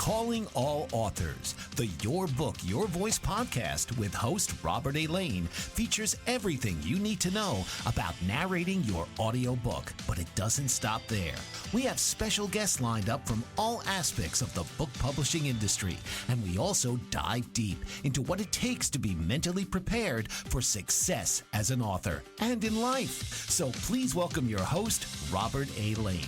Calling all authors, the Your Book, Your Voice podcast with host Robert A. Lane features everything you need to know about narrating your audiobook. But it doesn't stop there. We have special guests lined up from all aspects of the book publishing industry, and we also dive deep into what it takes to be mentally prepared for success as an author and in life. So please welcome your host, Robert A. Lane.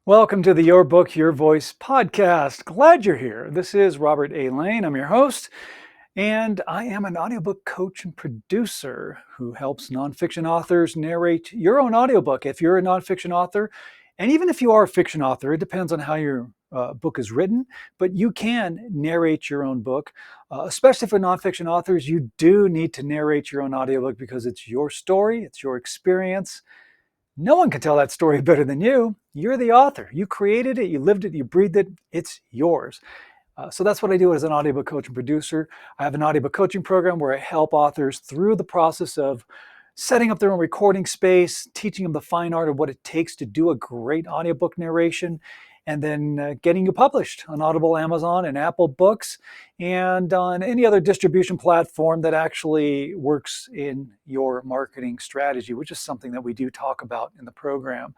Welcome to the Your Book, Your Voice podcast. Glad you're here. This is Robert A. Lane. I'm your host, and I am an audiobook coach and producer who helps nonfiction authors narrate your own audiobook. If you're a nonfiction author, and even if you are a fiction author, it depends on how your book is written, but you can narrate your own book. Especially for nonfiction authors, you do need to narrate your own audiobook because it's your story, it's your experience. No one can tell that story better than you. You're the author. You created it, you lived it, you breathed it. It's yours. So that's what I do as an audiobook coach and producer. I have an audiobook coaching program where I help authors through the process of setting up their own recording space, teaching them the fine art of what it takes to do a great audiobook narration, and then getting you published on Audible, Amazon, and Apple Books, and on any other distribution platform that actually works in your marketing strategy, which is something that we do talk about in the program.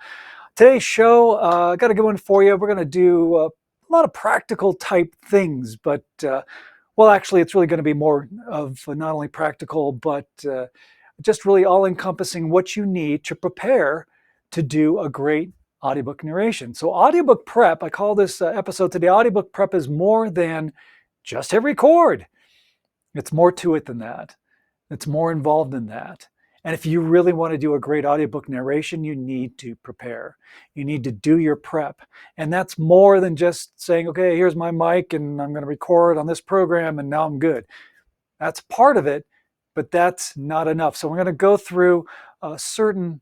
Today's show, I got a good one for you. We're going to do a lot of practical type things, but actually it's really going to be more of not only practical, but just really all-encompassing what you need to prepare to do a great audiobook narration. So audiobook prep, I call this episode today, audiobook prep is more than just hit record. It's more to it than that. It's more involved than that. And if you really want to do a great audiobook narration, you need to prepare. You need to do your prep. And that's more than just saying, okay, here's my mic and I'm going to record on this program and now I'm good. That's part of it, but that's not enough. So we're going to go through certain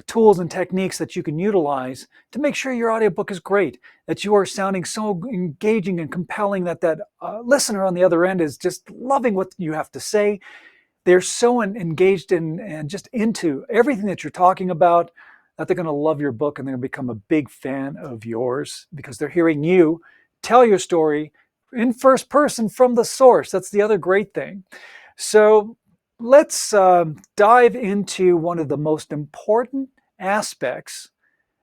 tools and techniques that you can utilize to make sure your audiobook is great, that you are sounding so engaging and compelling that listener on the other end is just loving what you have to say. They're so engaged in and just into everything that you're talking about that they're going to love your book and they're going to become a big fan of yours because they're hearing you tell your story in first person from the source. That's the other great thing. So let's dive into one of the most important aspects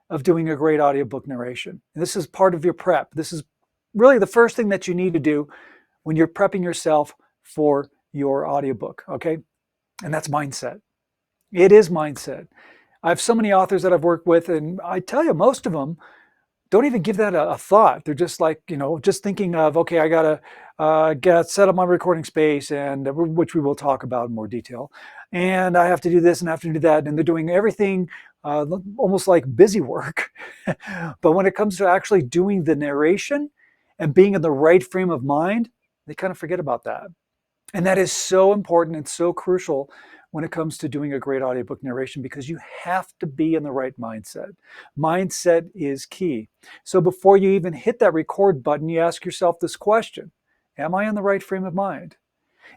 of doing a great audiobook narration. And this is part of your prep. This is really the first thing that you need to do when you're prepping yourself for your audiobook, okay? And that's mindset. It is mindset. I have so many authors that I've worked with, and I tell you, most of them don't even give that a thought. They're just like, just thinking of, okay, I gotta set up my recording space, and which we will talk about in more detail. And I have to do this and I have to do that. And they're doing everything almost like busy work. But when it comes to actually doing the narration and being in the right frame of mind, they kind of forget about that. And that is so important and so crucial when it comes to doing a great audiobook narration because you have to be in the right mindset. Mindset is key. So before you even hit that record button, you ask yourself this question: am I in the right frame of mind?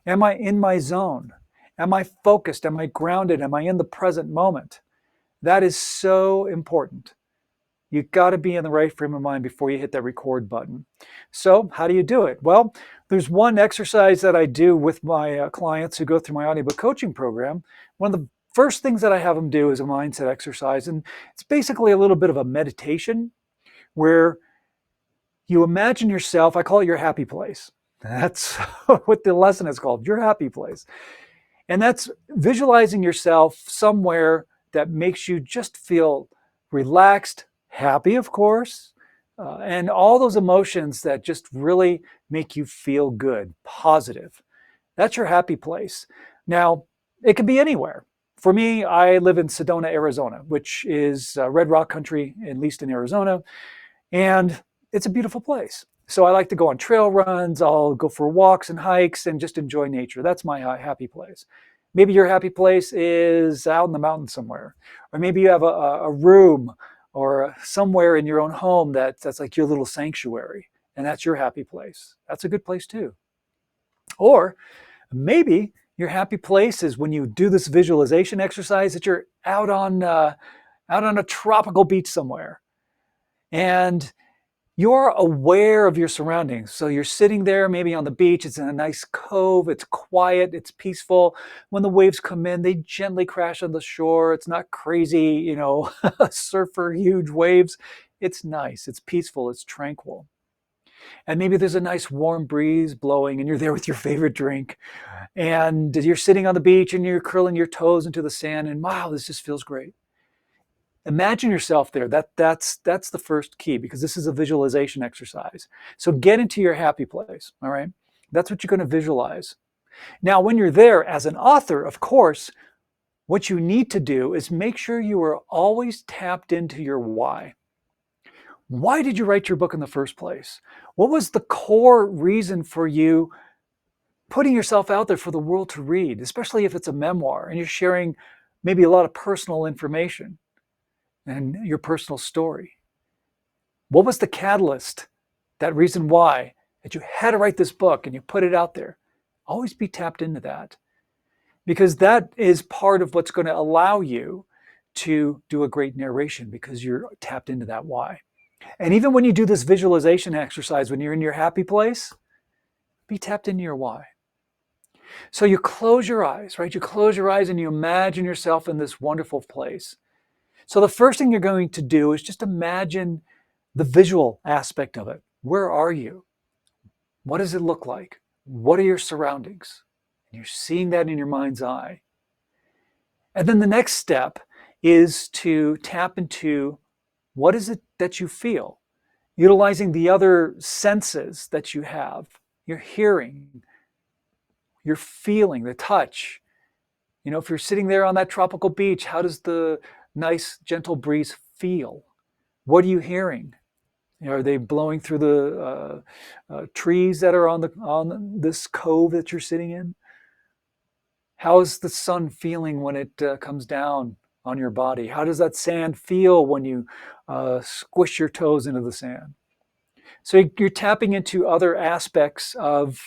Am I in my zone? Am I focused? Am I grounded? Am I in the present moment? That is so important. You've got to be in the right frame of mind before you hit that record button. So how do you do it? Well, there's one exercise that I do with my clients who go through my audiobook coaching program. One of the first things that I have them do is a mindset exercise. And it's basically a little bit of a meditation where you imagine yourself, I call it your happy place. That's what the lesson is called, your happy place. And that's visualizing yourself somewhere that makes you just feel relaxed, happy, of course, and all those emotions that just really make you feel good, positive. That's your happy place. Now, it can be anywhere. For me, I live in Sedona, Arizona, which is Red Rock country, at least in Arizona, and it's a beautiful place. So I like to go on trail runs, I'll go for walks and hikes and just enjoy nature. That's my happy place. Maybe your happy place is out in the mountains somewhere, or maybe you have a room or somewhere in your own home that's like your little sanctuary, and that's your happy place. That's a good place too. Or maybe Your happy place is when you do this visualization exercise that you're out on a tropical beach somewhere, and you're aware of your surroundings. So you're sitting there, maybe on the beach. It's in a nice cove. It's quiet. It's peaceful. When the waves come in, they gently crash on the shore. It's not crazy, surfer huge waves. It's nice. It's peaceful. It's tranquil. And maybe there's a nice warm breeze blowing, and you're there with your favorite drink. And you're sitting on the beach and you're curling your toes into the sand, and wow, this just feels great. Imagine yourself there. That's the first key, because this is a visualization exercise. So get into your happy place, all right? That's what you're going to visualize. Now, when you're there as an author, of course, what you need to do is make sure you are always tapped into your why. Why did you write your book in the first place? What was the core reason for you putting yourself out there for the world to read, especially if it's a memoir and you're sharing maybe a lot of personal information and your personal story? What was the catalyst, that reason why, that you had to write this book and you put it out there? Always be tapped into that, because that is part of what's going to allow you to do a great narration, because you're tapped into that why. And even when you do this visualization exercise, when you're in your happy place, be tapped into your why. So you close your eyes, right? You close your eyes and you imagine yourself in this wonderful place. So the first thing you're going to do is just imagine the visual aspect of it. Where are you? What does it look like? What are your surroundings? And you're seeing that in your mind's eye. And then the next step is to tap into what is it that you feel, utilizing the other senses that you have, your hearing, your feeling, the touch. If you're sitting there on that tropical beach, how does the nice, gentle breeze feel? What are you hearing? Are they blowing through the trees that are on this cove that you're sitting in? How is the sun feeling when it comes down on your body? How does that sand feel when you squish your toes into the sand? So you're tapping into other aspects of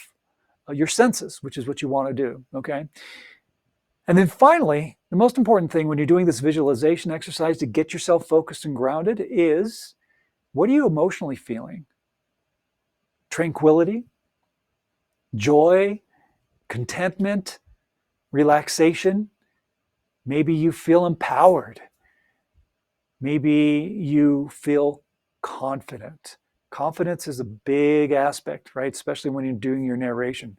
your senses, which is what you want to do, okay? And then finally, the most important thing when you're doing this visualization exercise to get yourself focused and grounded is, what are you emotionally feeling? Tranquility, joy, contentment, relaxation. Maybe you feel empowered. Maybe you feel confident. Confidence is a big aspect, right? Especially when you're doing your narration.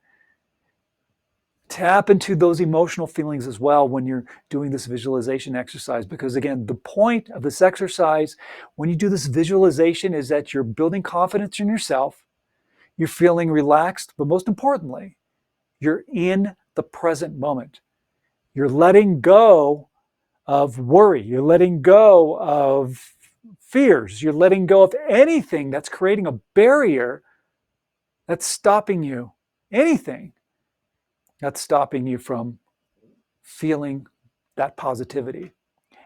Tap into those emotional feelings as well when you're doing this visualization exercise, because again, the point of this exercise when you do this visualization is that you're building confidence in yourself, you're feeling relaxed, but most importantly, you're in the present moment. You're letting go of worry, you're letting go of fears, you're letting go of anything that's creating a barrier that's stopping you, anything that's stopping you from feeling that positivity.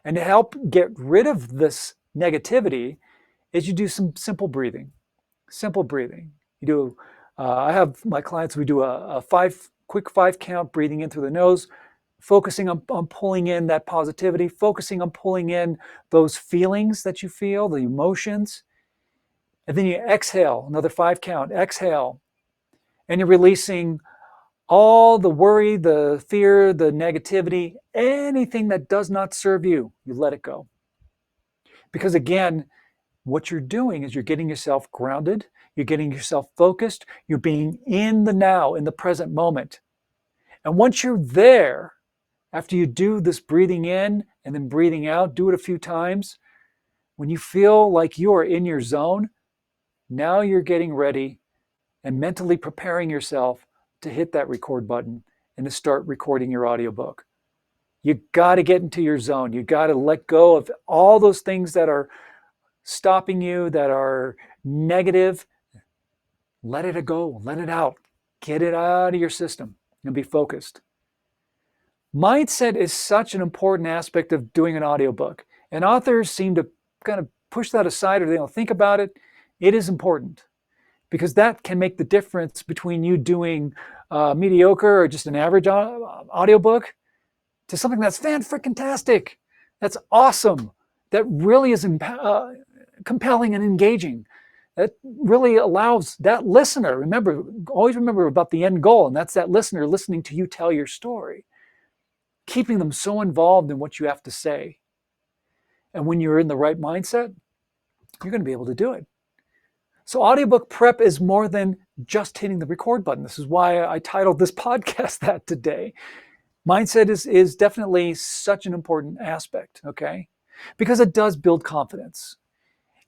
And to help get rid of this negativity is you do some simple breathing. Simple breathing. You do. I have my clients. We do a quick 5 count breathing in through the nose, focusing on pulling in that positivity, focusing on pulling in those feelings that you feel, the emotions, and then you exhale. Another 5 count. Exhale, and you're releasing all the worry, the fear, the negativity, anything that does not serve you, you let it go. Because again, what you're doing is you're getting yourself grounded, you're getting yourself focused, you're being in the now, in the present moment. And once you're there, after you do this breathing in and then breathing out, do it a few times, when you feel like you are in your zone, now you're getting ready and mentally preparing yourself to hit that record button and to start recording your audiobook. You got to get into your zone. You got to let go of all those things that are stopping you, that are negative. Let it go, let it out. Get it out of your system and be focused. Mindset is such an important aspect of doing an audiobook. And authors seem to kind of push that aside, or they don't think about it. It is important, because that can make the difference between you doing mediocre or just an average audiobook to something that's fan-freaking-tastic, that's awesome, that really is compelling and engaging, that really allows that listener, always remember about the end goal, and that's that listener listening to you tell your story, keeping them so involved in what you have to say. And when you're in the right mindset, you're going to be able to do it. So audiobook prep is more than just hitting the record button. This is why I titled this podcast that today. Mindset is definitely such an important aspect, okay? Because it does build confidence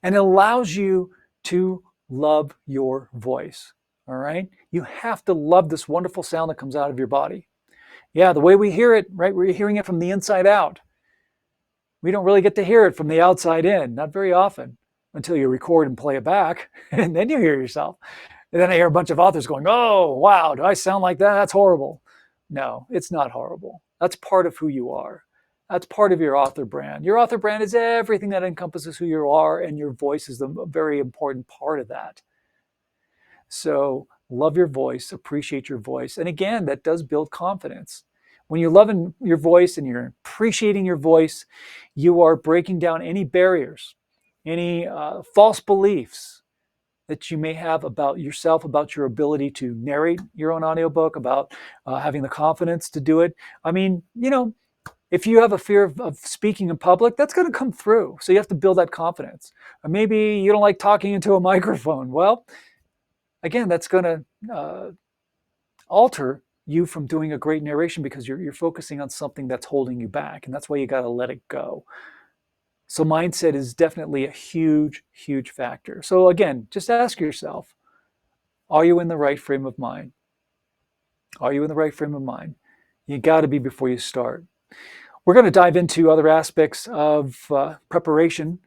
and it allows you to love your voice, all right? You have to love this wonderful sound that comes out of your body. Yeah, the way we hear it, right? We're hearing it from the inside out. We don't really get to hear it from the outside in, not very often, until you record and play it back, and then you hear yourself. And then I hear a bunch of authors going, oh, wow, do I sound like that? That's horrible. No, it's not horrible. That's part of who you are. That's part of your author brand. Your author brand is everything that encompasses who you are, and your voice is a very important part of that. So love your voice, appreciate your voice. And again, that does build confidence. When you're loving your voice and you're appreciating your voice, you are breaking down any barriers, any false beliefs that you may have about yourself, about your ability to narrate your own audiobook, about having the confidence to do it. I mean, if you have a fear of speaking in public, that's going to come through. So you have to build that confidence. Or maybe you don't like talking into a microphone. Well, again, that's going to alter you from doing a great narration because you're focusing on something that's holding you back. And that's why you got to let it go. So mindset is definitely a huge, huge factor. So again, just ask yourself, are you in the right frame of mind? Are you in the right frame of mind? You got to be before you start. We're going to dive into other aspects of preparation,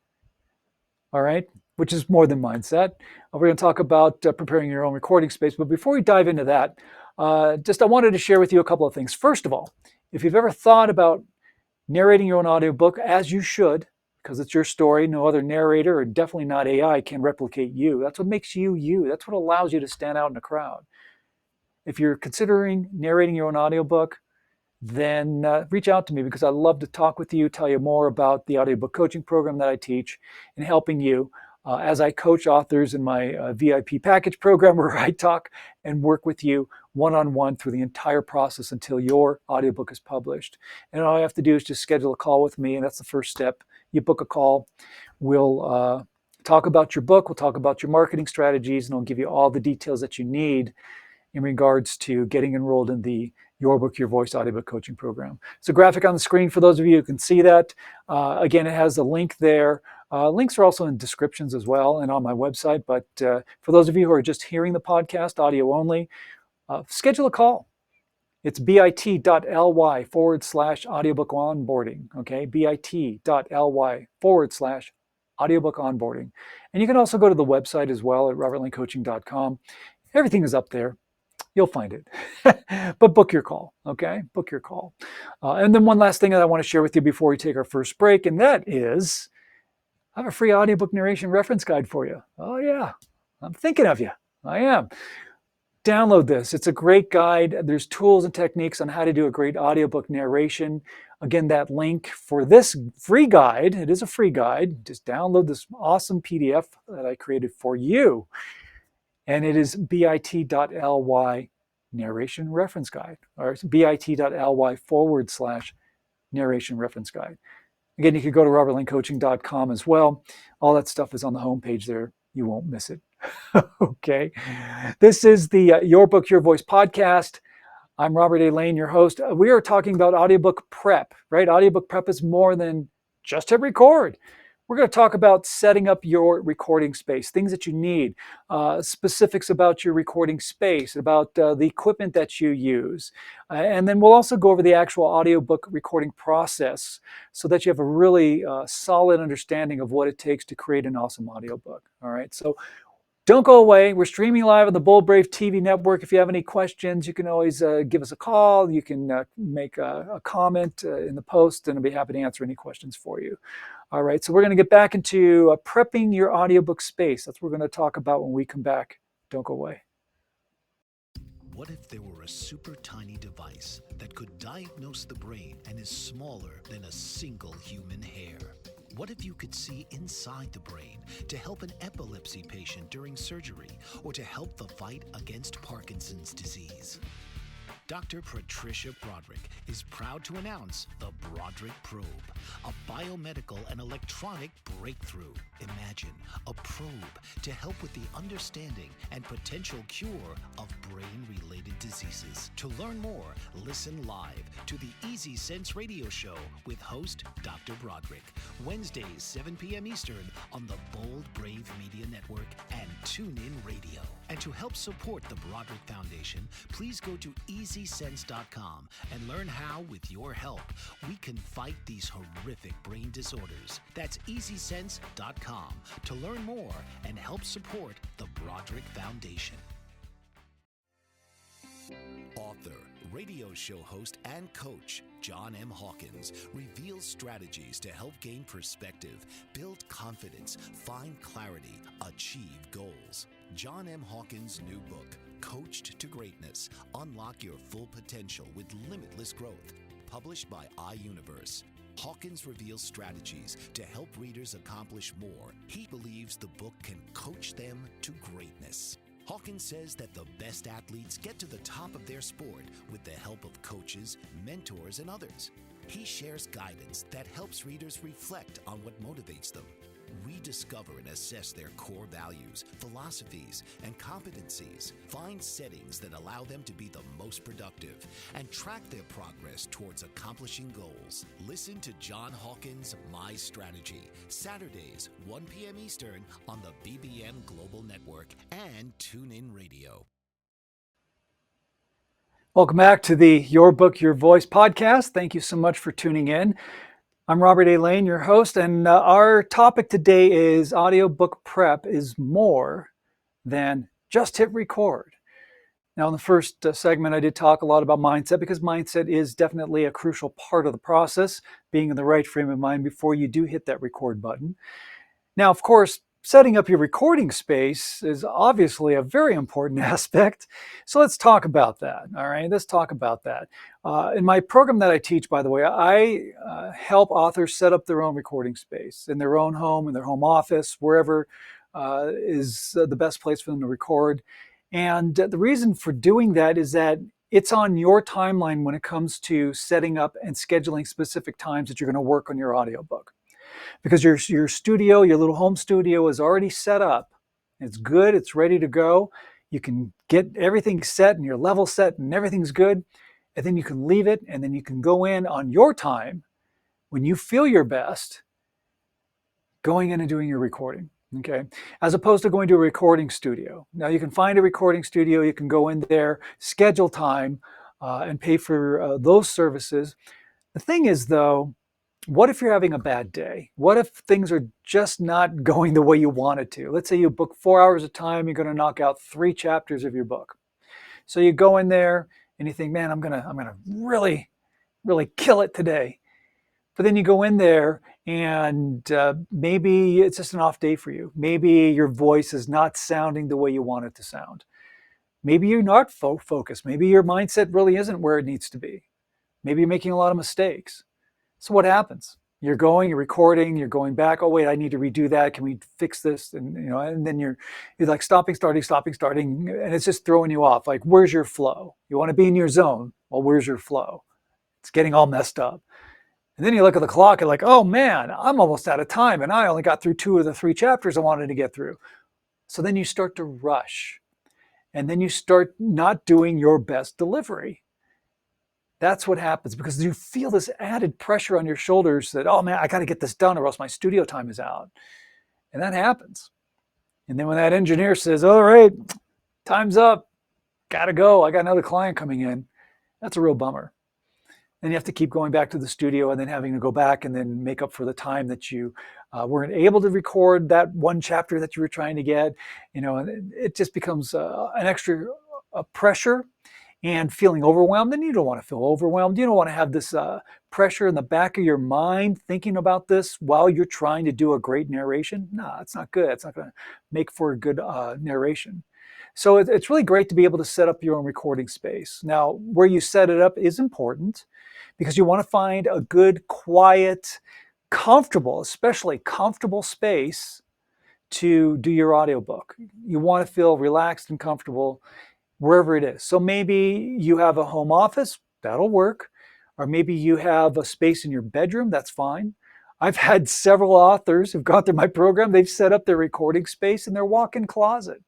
all right, which is more than mindset. We're going to talk about preparing your own recording space. But before we dive into that, I wanted to share with you a couple of things. First of all, if you've ever thought about narrating your own audiobook, as you should, because it's your story, no other narrator, or definitely not AI, can replicate you. That's what makes you you. That's what allows you to stand out in a crowd. If you're considering narrating your own audiobook, then reach out to me because I'd love to talk with you, tell you more about the audiobook coaching program that I teach and helping you as I coach authors in my VIP package program where I talk and work with you one-on-one through the entire process until your audiobook is published. And all you have to do is just schedule a call with me, and that's the first step. You book a call. We'll talk about your book. We'll talk about your marketing strategies, and I'll give you all the details that you need in regards to getting enrolled in the Your Book, Your Voice audiobook coaching program. It's a graphic on the screen for those of you who can see that. Again, it has a link there. Links are also in descriptions as well and on my website. But for those of you who are just hearing the podcast, audio only, schedule a call. It's bit.ly/audiobook onboarding. Okay, bit.ly/audiobook onboarding. And you can also go to the website as well at robertlanecoaching.com. Everything is up there. You'll find it. But book your call, okay? Book your call. And then one last thing that I want to share with you before we take our first break, and that is I have a free audiobook narration reference guide for you. Oh, yeah. I'm thinking of you. I am. Download this. It's a great guide. There's tools and techniques on how to do a great audiobook narration. Again, that link for this free guide, it is a free guide. Just download this awesome PDF that I created for you. And it is bit.ly narration reference guide, or bit.ly/narration reference guide. Again, you could go to robertlanecoaching.com as well. All that stuff is on the homepage there. You won't miss it. Okay. This is the Your Book, Your Voice podcast. I'm Robert A. Lane, your host. We are talking about audiobook prep, right? Audiobook prep is more than just to record. We're going to talk about setting up your recording space, things that you need, specifics about your recording space, about the equipment that you use. And then we'll also go over the actual audiobook recording process so that you have a really solid understanding of what it takes to create an awesome audiobook. All right. So don't go away. We're streaming live on the Bold Brave TV network. If you have any questions, you can always give us a call. You can make a comment in the post, and I'll be happy to answer any questions for you. All right, so we're going to get back into prepping your audiobook space. That's what we're going to talk about when we come back. Don't go away. What if there were a super tiny device that could diagnose the brain and is smaller than a single human hair? What if you could see inside the brain to help an epilepsy patient during surgery or to help the fight against Parkinson's disease? Dr. Patricia Broderick is proud to announce the Broderick Probe, a biomedical and electronic breakthrough. Imagine a probe to help with the understanding and potential cure of brain-related diseases. To learn more, listen live to the Easy Sense Radio Show with host Dr. Broderick, Wednesdays 7 p.m. Eastern on the Bold Brave Media Network and TuneIn Radio. And to help support the Broderick Foundation, please go to EasySense.com and learn how, with your help, we can fight these horrific brain disorders. That's EasySense.com to learn more and help support the Broderick Foundation. Author, radio show host, and coach John M. Hawkins reveals strategies to help gain perspective, build confidence, find clarity, achieve goals. John M. Hawkins' new book, Coached to Greatness, Unlock Your Full Potential with Limitless Growth, published by iUniverse. Hawkins reveals strategies to help readers accomplish more. He believes the book can coach them to greatness. Hawkins says that the best athletes get to the top of their sport with the help of coaches, mentors, and others. He shares guidance that helps readers reflect on what motivates them, rediscover and assess their core values, philosophies, and competencies, find settings that allow them to be the most productive, and track their progress towards accomplishing goals. Listen to John Hawkins' My Strategy, Saturdays, 1 p.m. Eastern on the BBM Global Network and TuneIn Radio. Welcome back to the Your Book, Your Voice podcast. Thank you so much for tuning in. I'm Robert A. Lane, your host, and our topic today is audiobook prep is more than just hit record. Now, in the first segment, I did talk a lot about mindset because mindset is definitely a crucial part of the process, being in the right frame of mind before you do hit that record button. Now, of course, setting up your recording space is obviously a very important aspect. So let's talk about that. All right, let's talk about that. In my program that I teach, by the way, I help authors set up their own recording space in their own home, in their home office, wherever is the best place for them to record. And the reason for doing that is that it's on your timeline when it comes to setting up and scheduling specific times that you're going to work on your audiobook. Because your studio, your little home studio is already set up. It's good, it's ready to go. You can get everything set and your level set and everything's good. And then you can leave it and then you can go in on your time when you feel your best, going in and doing your recording. Okay, as opposed to going to a recording studio. Now you can find a recording studio, you can go in there, schedule time, and pay for those services. The thing is though, what if you're having a bad day? What if things are just not going the way you wanted to? Let's say you book 4 hours of time, you're going to knock out 3 chapters of your book. So you go in there and you think, man, I'm gonna really kill it today. But then you go in there and maybe it's just an off day for you. Maybe your voice is not sounding the way you want it to sound. Maybe you're not focused. Maybe your mindset really isn't where it needs to be. Maybe you're making a lot of mistakes. So what happens? You're recording, you're going back. Oh wait, I need to redo that. Can we fix this? And and then you're like stopping, and it's just throwing you off. Like, where's your flow? You want to be in your zone. Well, where's your flow? It's getting all messed up. And then you look at the clock and like, oh man, I'm almost out of time, and I only got through 2 of the 3 chapters I wanted to get through. So then you start to rush, and then you start not doing your best delivery. That's what happens because you feel this added pressure on your shoulders that, oh man, I got to get this done or else my studio time is out. And that happens. And then when that engineer says, all right, time's up, got to go, I got another client coming in, that's a real bummer. Then you have to keep going back to the studio and then having to go back and then make up for the time that you weren't able to record that one chapter that you were trying to get. And it just becomes an extra pressure and feeling overwhelmed. And you don't want to feel overwhelmed. You don't want to have this pressure in the back of your mind thinking about this while you're trying to do a great narration. No, it's not good. It's not going to make for a good narration. So it's really great to be able to set up your own recording space. Now, where you set it up is important because you want to find a good, quiet, comfortable, especially comfortable space to do your audiobook. You want to feel relaxed and comfortable wherever it is. So maybe you have a home office, that'll work. Or maybe you have a space in your bedroom, that's fine. I've had several authors who've gone through my program, they've set up their recording space in their walk-in closet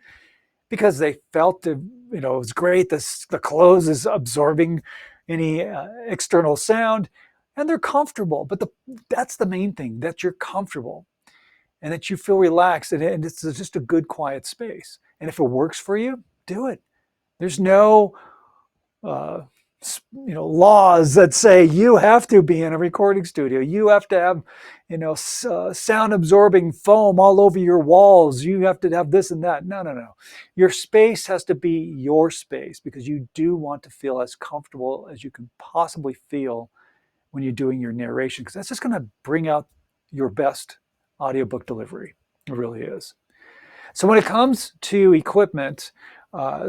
because they felt that, it was great. The clothes is absorbing any external sound and they're comfortable. But that's the main thing, that you're comfortable and that you feel relaxed and it's just a good quiet space. And if it works for you, do it. There's no laws that say you have to be in a recording studio. You have to have sound absorbing foam all over your walls. You have to have this and that. No. Your space has to be your space because you do want to feel as comfortable as you can possibly feel when you're doing your narration, because that's just going to bring out your best audiobook delivery. It really is. So when it comes to equipment,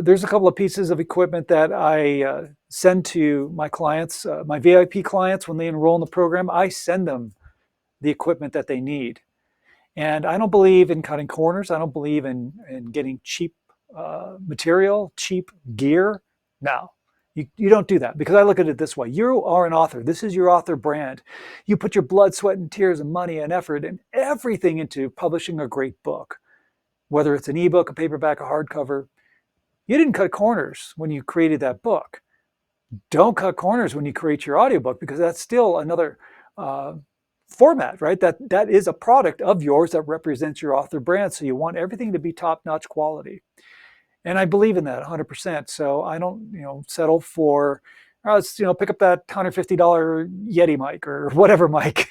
there's a couple of pieces of equipment that I send to my clients, my VIP clients, when they enroll in the program. I send them the equipment that they need. And I don't believe in cutting corners. I don't believe in getting cheap material, cheap gear. No, you don't do that, because I look at it this way. You are an author. This is your author brand. You put your blood, sweat, and tears and money and effort and everything into publishing a great book, whether it's an ebook, a paperback, a hardcover. You didn't cut corners when you created that book. Don't cut corners when you create your audiobook, because that's still another format, right? That is a product of yours that represents your author brand. So you want everything to be top-notch quality. And I believe in that 100%. So I don't, settle for, let's, pick up that $150 Yeti mic or whatever mic,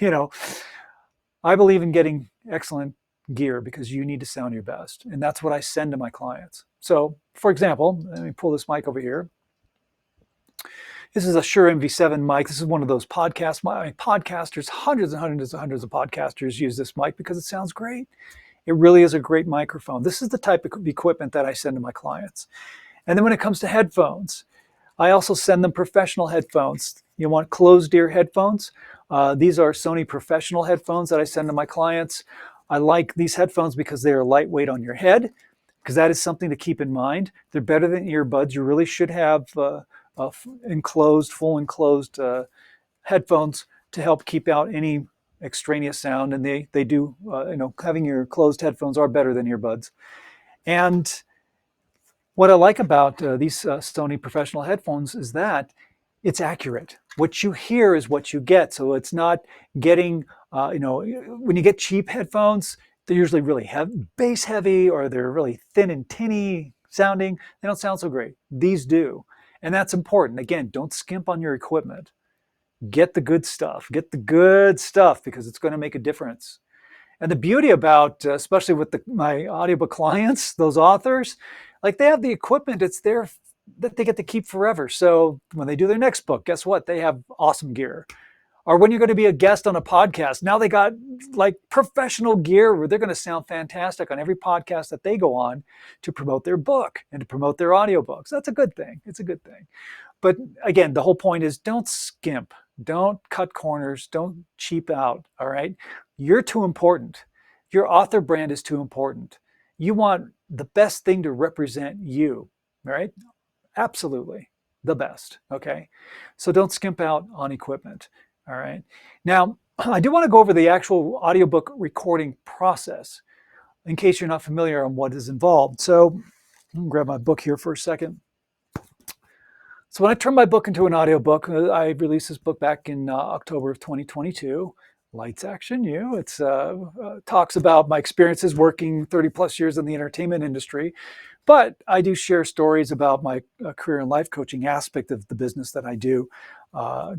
I believe in getting excellent gear because you need to sound your best. And that's what I send to my clients. So for example, let me pull this mic over here. This is a Shure MV7 mic. This is one of those podcasters, hundreds of podcasters use this mic because it sounds great. It really is a great microphone. This is the type of equipment that I send to my clients. And then when it comes to headphones, I also send them professional headphones. You want closed ear headphones? These are Sony professional headphones that I send to my clients. I like these headphones because they are lightweight on your head, because that is something to keep in mind. They're better than earbuds. You really should have full enclosed headphones to help keep out any extraneous sound. And they do, having your closed headphones are better than earbuds. And what I like about these Sony professional headphones is that it's accurate. What you hear is what you get. So it's not getting, when you get cheap headphones, they're usually really bass heavy, or they're really thin and tinny sounding. They don't sound so great. These do. And that's important. Again, don't skimp on your equipment. Get the good stuff. Get the good stuff, because it's going to make a difference. And the beauty about, especially with my audiobook clients, those authors, like, they have the equipment. It's there that they get to keep forever. So when they do their next book, guess what? They have awesome gear. Or when you're going to be a guest on a podcast, now they got like professional gear where they're going to sound fantastic on every podcast that they go on to promote their book and to promote their audiobooks. That's a good thing. It's a good thing. But again, the whole point is, don't skimp. Don't cut corners. Don't cheap out. All right. You're too important. Your author brand is too important. You want the best thing to represent you. All right. Absolutely. The best. Okay. So don't skimp out on equipment. All right. Now, I do want to go over the actual audiobook recording process in case you're not familiar on what is involved. So I'll grab my book here for a second. So when I turn my book into an audiobook, I released this book back in October of 2022. Lights, Action, You. It talks about my experiences working 30 plus years in the entertainment industry. But I do share stories about my career and life coaching aspect of the business that I do,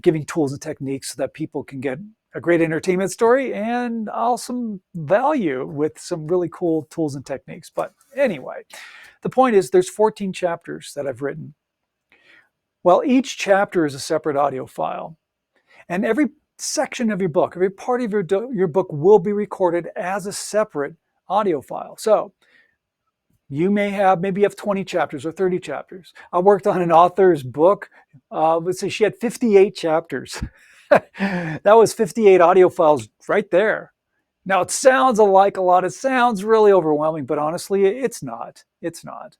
giving tools and techniques so that people can get a great entertainment story and also value with some really cool tools and techniques. But anyway, the point is, there's 14 chapters that I've written. Well, each chapter is a separate audio file. And every section of your book, every part of your book will be recorded as a separate audio file. So maybe you have 20 chapters or 30 chapters. I worked on an author's book. Let's say she had 58 chapters. That was 58 audio files right there. Now it sounds like a lot. It sounds really overwhelming, but honestly, it's not. It's not.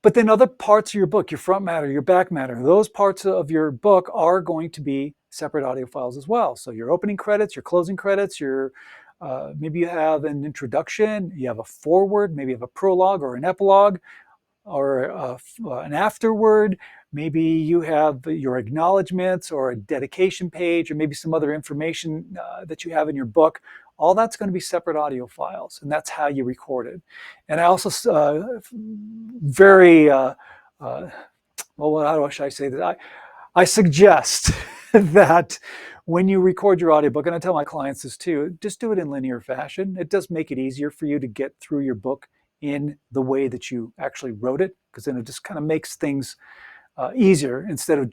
But then other parts of your book, your front matter, your back matter, those parts of your book are going to be separate audio files as well. So your opening credits, your closing credits, maybe you have an introduction, you have a foreword, maybe you have a prologue or an epilogue or an afterword. Maybe you have your acknowledgments or a dedication page or maybe some other information that you have in your book. All that's going to be separate audio files, and that's how you record it. And I also how should I say that? I suggest that when you record your audiobook, and I tell my clients this too, just do it in linear fashion. It does make it easier for you to get through your book in the way that you actually wrote it, because then it just kind of makes things easier instead of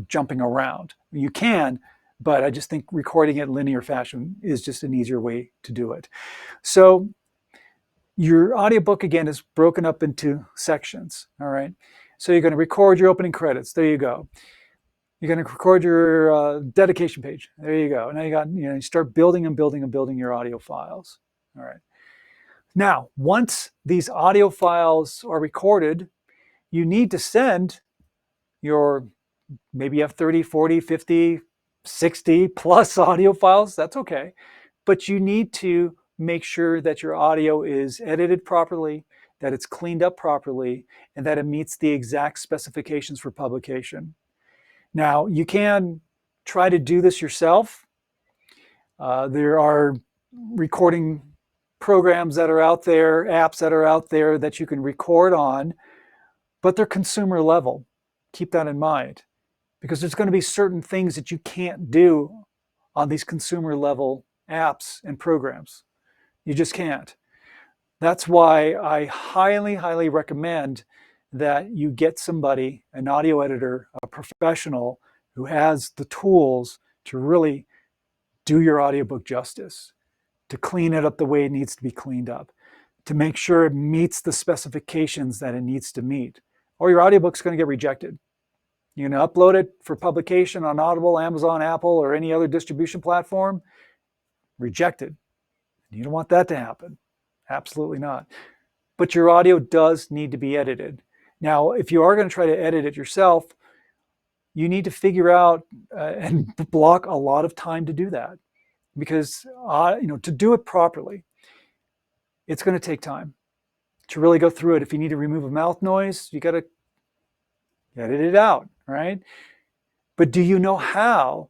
jumping around. You can, but I just think recording it in linear fashion is just an easier way to do it. So your audiobook, again, is broken up into sections, all right? So you're going to record your opening credits. There you go. You're going to record your dedication page. There you go. Now you start building and building and building your audio files, all right? Now, once these audio files are recorded, you need to send maybe you have 30, 40, 50, 60 plus audio files. That's okay. But you need to make sure that your audio is edited properly, that it's cleaned up properly, and that it meets the exact specifications for publication. Now, you can try to do this yourself. There are recording programs that are out there, apps that are out there that you can record on, but they're consumer level. Keep that in mind, because there's going to be certain things that you can't do on these consumer level apps and programs. You just can't. That's why I highly, highly recommend that you get somebody, an audio editor, a professional who has the tools to really do your audiobook justice, to clean it up the way it needs to be cleaned up, to make sure it meets the specifications that it needs to meet, or your audiobook's going to get rejected. You're going to upload it for publication on Audible, Amazon, Apple, or any other distribution platform, rejected. You don't want that to happen. Absolutely not. But your audio does need to be edited. Now, if you are going to try to edit it yourself, you need to figure out and block a lot of time to do that, because to do it properly, it's going to take time to really go through it. If you need to remove a mouth noise, you got to edit it out, right? But do you know how?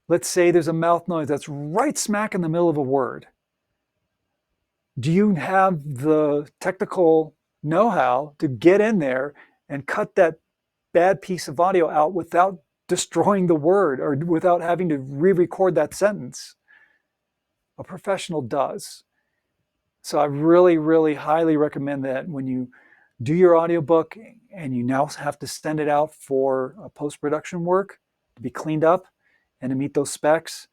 Let's say there's a mouth noise that's right smack in the middle of a word. Do you have the technical know-how to get in there and cut that bad piece of audio out without destroying the word or without having to re-record that sentence? A professional does. So I really, really highly recommend that when you do your audiobook and you now have to send it out for post-production work to be cleaned up and to meet those specs,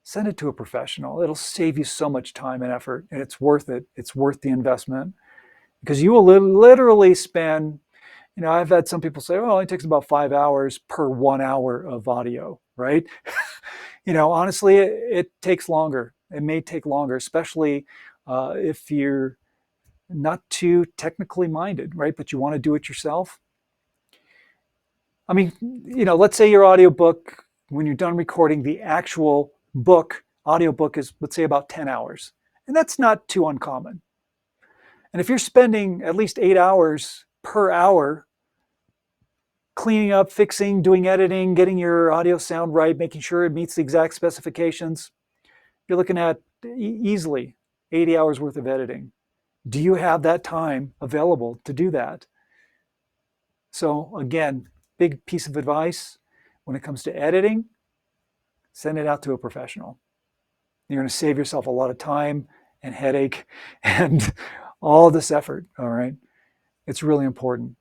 send it to a professional. It'll save you so much time and effort, and it's worth it. It's worth the investment, because you will literally spend, I've had some people say, well, it takes about 5 hours per 1 hour of audio, right? Honestly, it takes longer. It may take longer, especially if you're not too technically minded, right? But you want to do it yourself. I mean, let's say your audiobook, when you're done recording, the actual audiobook is, let's say, about 10 hours. And that's not too uncommon. And if you're spending at least 8 hours per hour cleaning up, fixing, doing editing, getting your audio sound right, making sure it meets the exact specifications, you're looking at easily 80 hours worth of editing. Do you have that time available to do that? So again, big piece of advice when it comes to editing, send it out to a professional. You're going to save yourself a lot of time and headache and all this effort, all right? It's really important.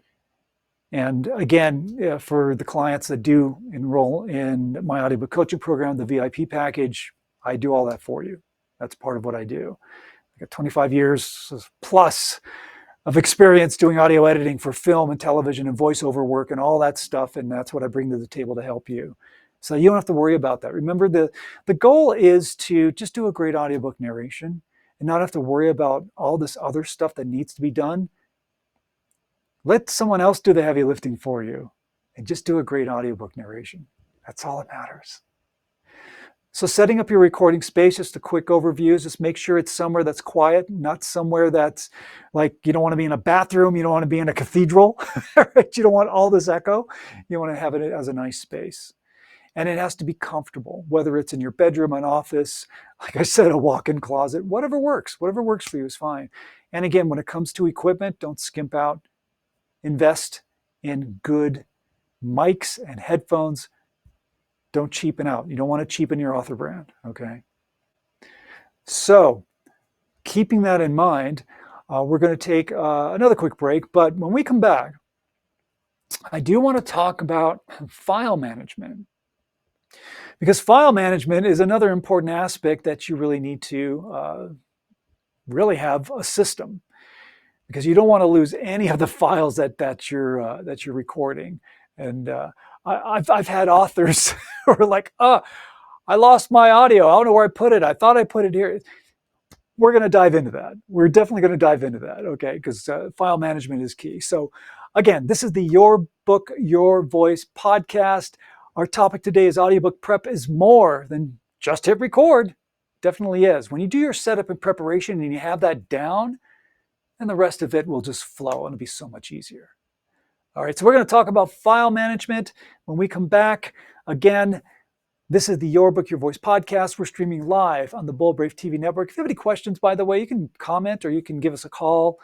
And again, for the clients that do enroll in my audiobook coaching program, the VIP package, I do all that for you. That's part of what I do. I got 25 years plus of experience doing audio editing for film and television and voiceover work and all that stuff. And that's what I bring to the table to help you. So you don't have to worry about that. Remember, the goal is to just do a great audiobook narration and not have to worry about all this other stuff that needs to be done. Let someone else do the heavy lifting for you and just do a great audiobook narration. That's all that matters. So setting up your recording space, just a quick overview, is just make sure it's somewhere that's quiet, not somewhere that's like, you don't want to be in a bathroom, you don't want to be in a cathedral, right? You don't want all this echo. You want to have it as a nice space. And it has to be comfortable, whether it's in your bedroom, an office, like I said, a walk-in closet, whatever works for you is fine. And again, when it comes to equipment, don't skimp out. Invest in good mics and headphones. Don't cheapen out. You don't want to cheapen your author brand, okay? So keeping that in mind, we're going to take another quick break. But when we come back, I do want to talk about file management. Because file management is another important aspect that you really need to really have a system. Because you don't want to lose any of the files that you're recording. And I've had authors who are like, I lost my audio. I don't know where I put it. I thought I put it here. We're going to dive into that. We're definitely going to dive into that, okay? Because file management is key. So again, this is the Your Book, Your Voice podcast. Our topic today is audiobook prep is more than just hit record. Definitely is. When you do your setup and preparation and you have that down, then the rest of it will just flow and it'll be so much easier. All right, so we're going to talk about file management when we come back. Again, this is the Your Book, Your Voice podcast. We're streaming live on the Bold Brave TV network. If you have any questions, by the way, you can comment or you can give us a call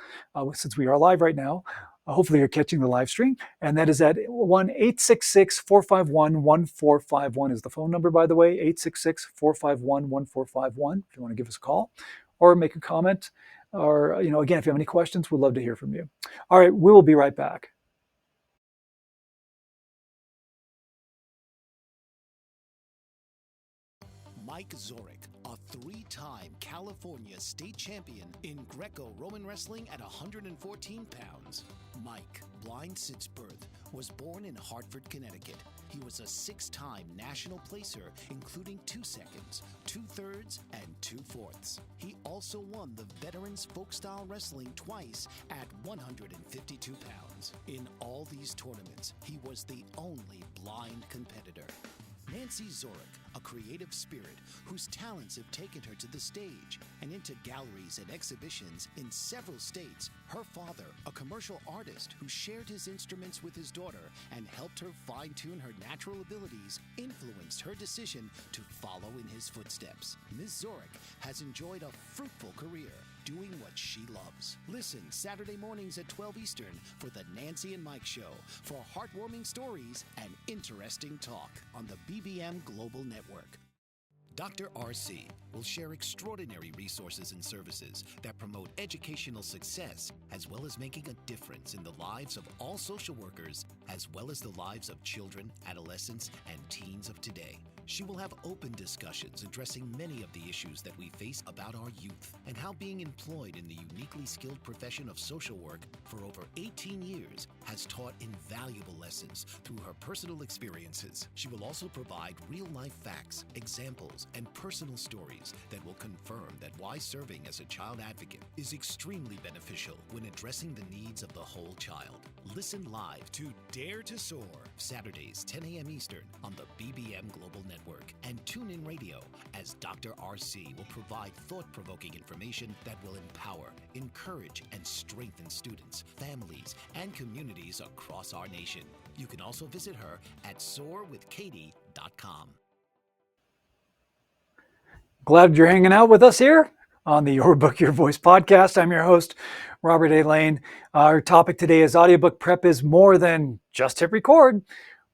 since we are live right now. Hopefully you're catching the live stream. And that is at 1-866-451-1451 is the phone number, by the way, 866-451-1451 if you want to give us a call or make a comment. Or, again, if you have any questions, we'd love to hear from you. All right, we will be right back. Mike Zorek, a three-time California state champion in Greco-Roman wrestling at 114 pounds. Mike, blind since birth, was born in Hartford, Connecticut. He was a six-time national placer, including 2 seconds, 2/3, and 2/4. He also won the Veterans Folk-Style Wrestling twice at 152 pounds. In all these tournaments, he was the only blind competitor. Nancy Zorek, a creative spirit whose talents have taken her to the stage and into galleries and exhibitions in several states. Her father, a commercial artist who shared his instruments with his daughter and helped her fine-tune her natural abilities, influenced her decision to follow in his footsteps. Ms. Zorek has enjoyed a fruitful career doing what she loves. Listen Saturday mornings at 12 Eastern for the Nancy and Mike Show for heartwarming stories and interesting talk on the BBM Global Network. Dr. RC will share extraordinary resources and services that promote educational success as well as making a difference in the lives of all social workers as well as the lives of children, adolescents, and teens of today. She will have open discussions addressing many of the issues that we face about our youth and how being employed in the uniquely skilled profession of social work for over 18 years has taught invaluable lessons through her personal experiences. She will also provide real-life facts, examples, and personal stories that will confirm that why serving as a child advocate is extremely beneficial when addressing the needs of the whole child. Listen live to Dare to Soar, Saturdays 10 a.m. Eastern on the BBM Global Network, and tune in radio as Dr. RC will provide thought-provoking information that will empower, encourage, and strengthen students, families, and communities across our nation. You can also visit her at soarwithkatie.com. Glad you're hanging out with us here on the Your Book, Your Voice podcast. I'm your host, Robert A. Lane. Our topic today is audiobook prep is more than just hit record.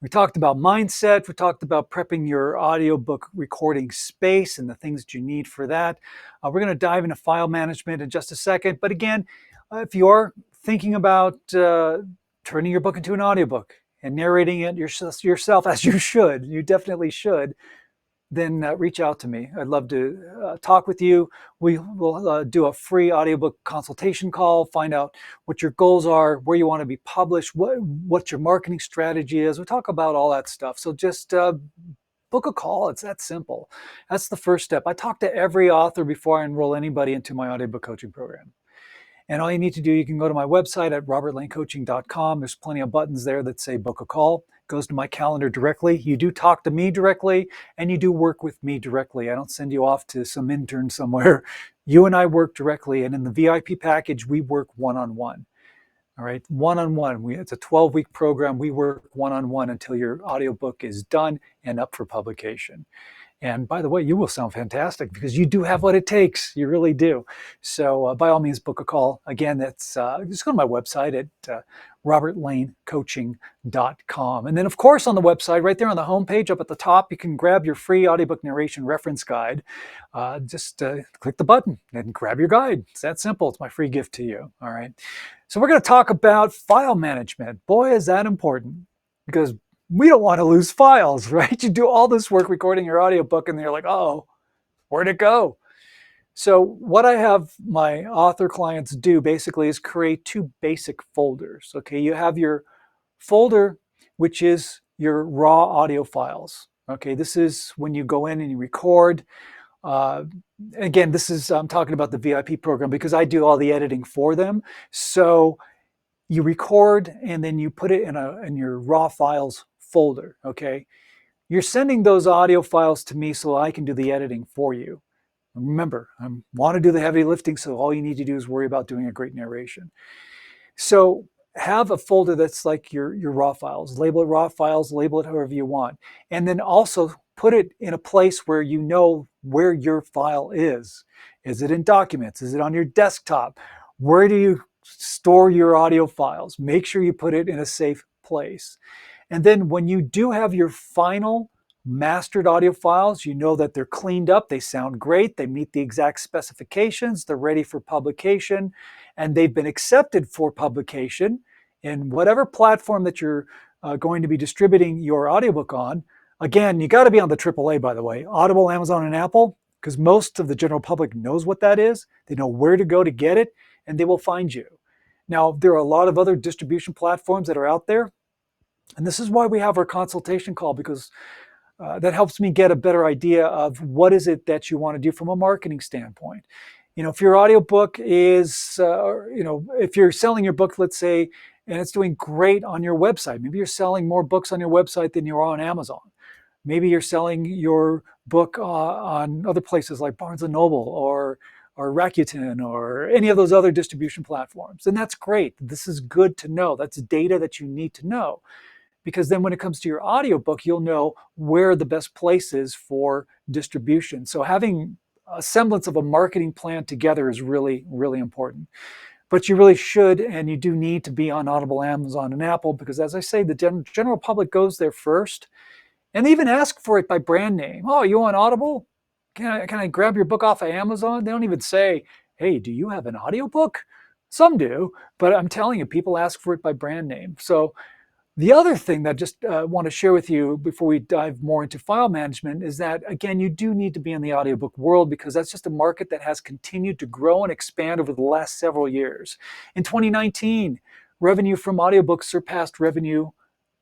We talked about mindset. We talked about prepping your audiobook recording space and the things that you need for that. We're going to dive into file management in just a second. But again, if you are thinking about turning your book into an audiobook and narrating it yourself, as you should, you definitely should, then reach out to me. I'd love to talk with you. We will do a free audiobook consultation call, find out what your goals are, where you want to be published, what your marketing strategy is. We talk about all that stuff. So just book a call. It's that simple. That's the first step. I talk to every author before I enroll anybody into my audiobook coaching program. And all you need to do, you can go to my website at robertlanecoaching.com. There's plenty of buttons there that say book a call. It goes to my calendar directly. You do talk to me directly, and you do work with me directly. I don't send you off to some intern somewhere. You and I work directly. And in the VIP package, we work one-on-one. All right, one-on-one. It's a 12-week program. We work one-on-one until your audiobook is done and up for publication. And by the way, you will sound fantastic because you do have what it takes. You really do. So by all means, book a call. Again, that's just go to my website at robertlanecoaching.com. And then, of course, on the website, right there on the homepage up at the top, you can grab your free audiobook narration reference guide. Just click the button and grab your guide. It's that simple. It's my free gift to you. All right. So we're going to talk about file management. Boy, is that important, because we don't want to lose files, right? You do all this work recording your audiobook and you're like, oh, where'd it go? So what I have my author clients do basically is create two basic folders. Okay, you have your folder, which is your raw audio files. Okay, this is when you go in and you record. Again, I'm talking about the VIP program because I do all the editing for them. So you record and then you put it in your raw files folder. Okay, you're sending those audio files to me so I can do the editing for you. Remember, I want to do the heavy lifting, so all you need to do is worry about doing a great narration. So have a folder that's like your raw files. Label it raw files, label it however you want. And then also put it in a place where you know where your file is. Is it in documents? Is it on your desktop? Where do you store your audio files? Make sure you put it in a safe place. And then when you do have your final mastered audio files, you know that they're cleaned up, they sound great, they meet the exact specifications, they're ready for publication, and they've been accepted for publication in whatever platform that you're going to be distributing your audiobook on. Again, you got to be on the AAA, by the way, Audible, Amazon, and Apple, because most of the general public knows what that is. They know where to go to get it, and they will find you. Now, there are a lot of other distribution platforms that are out there, and this is why we have our consultation call, because that helps me get a better idea of what is it that you want to do from a marketing standpoint. If your audiobook is, if you're selling your book, let's say, and it's doing great on your website, maybe you're selling more books on your website than you are on Amazon. Maybe you're selling your book on other places like Barnes & Noble or Rakuten or any of those other distribution platforms. And that's great. This is good to know. That's data that you need to know. Because then when it comes to your audiobook, you'll know where the best place is for distribution. So having a semblance of a marketing plan together is really, really important. But you really should, and you do need to be on Audible, Amazon, and Apple, because as I say, the general public goes there first. And they even ask for it by brand name. Oh, you on Audible? Can I grab your book off of Amazon? They don't even say, hey, do you have an audiobook? Some do, but I'm telling you, people ask for it by brand name. So the other thing that I just want to share with you before we dive more into file management is that, again, you do need to be in the audiobook world, because that's just a market that has continued to grow and expand over the last several years. In 2019, revenue from audiobooks surpassed revenue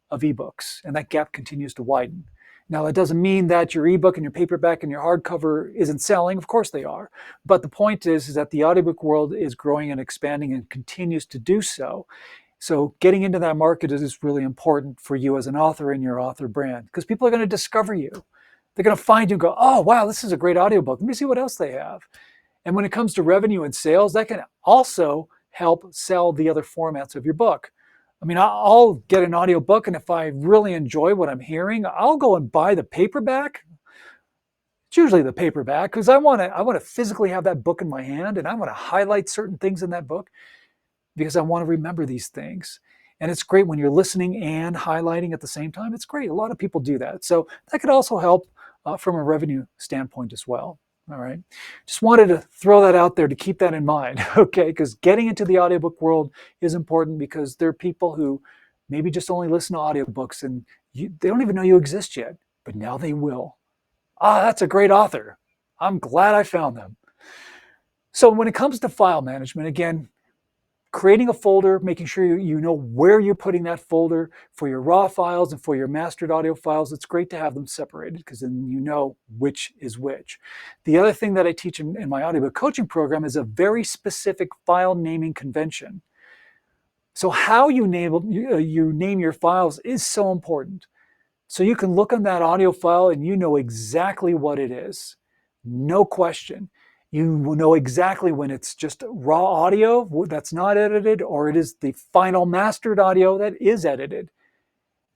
of ebooks, and that gap continues to widen. Now, that doesn't mean that your ebook and your paperback and your hardcover isn't selling. Of course they are. But the point is that the audiobook world is growing and expanding and continues to do so. So getting into that market is really important for you as an author and your author brand, because people are going to discover you. They're going to find you and go, oh, wow, this is a great audiobook. Let me see what else they have. And when it comes to revenue and sales, that can also help sell the other formats of your book. I mean, I'll get an audiobook, and if I really enjoy what I'm hearing, I'll go and buy the paperback. It's usually the paperback, because I want to physically have that book in my hand, and I want to highlight certain things in that book, because I want to remember these things. And it's great when you're listening and highlighting at the same time. It's great. A lot of people do that. So that could also help from a revenue standpoint as well. All right. Just wanted to throw that out there to keep that in mind, okay? Because getting into the audiobook world is important, because there are people who maybe just only listen to audiobooks and they don't even know you exist yet, but now they will. That's a great author. I'm glad I found them. So when it comes to file management, again, creating a folder, making sure you know where you're putting that folder for your raw files and for your mastered audio files. It's great to have them separated because then you know which is which. The other thing that I teach in my audiobook coaching program is a very specific file naming convention. So how you name your files is so important. So you can look on that audio file and you know exactly what it is. No question. You will know exactly when it's just raw audio that's not edited or it is the final mastered audio that is edited